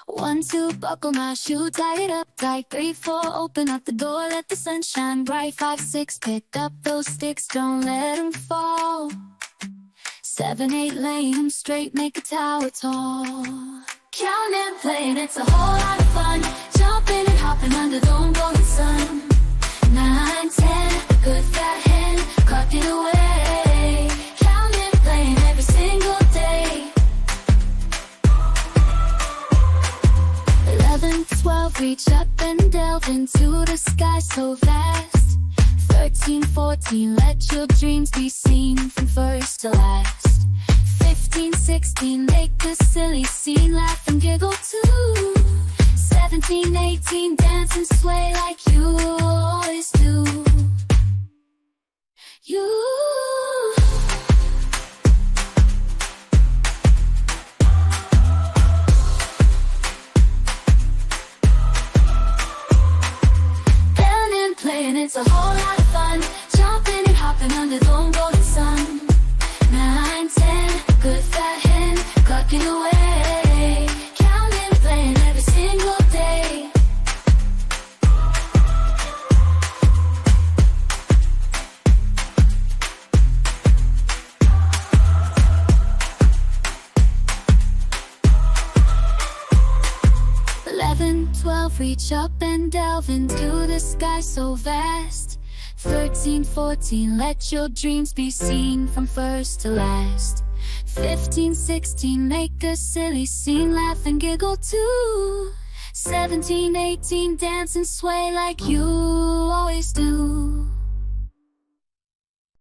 1, 2, buckle my shoe, tie it up tight. 3, 4, open up the door, let the sun shine bright. 5, 6, pick up those sticks, don't let them fall. 7, 8, lay 'em straight, make a tower tall. Count and playing, it's a whole lot of fun. Jumping and hopping under the golden sun. 9, 10, good fat hen, clucking away. Count and playing every single day. 11, 12, reach up and delve into the sky so vast. 13, 14, let your dreams be seen from first to last. 15, 16, make a silly scene, laugh and giggle too. 17, 18, dance and sway like you always do. You. 10 and playing, it's a whole lot of fun. Jumping and hopping under the golden sun. 9, 10, good fat hen, clucking away. Counting, playing every single day. 11, 12, reach up and delve into the sky so vast. 13, 14, let your dreams be seen from first to last. 15, 16, make a silly scene, laugh and giggle too. 17, 18, dance and sway like you always do.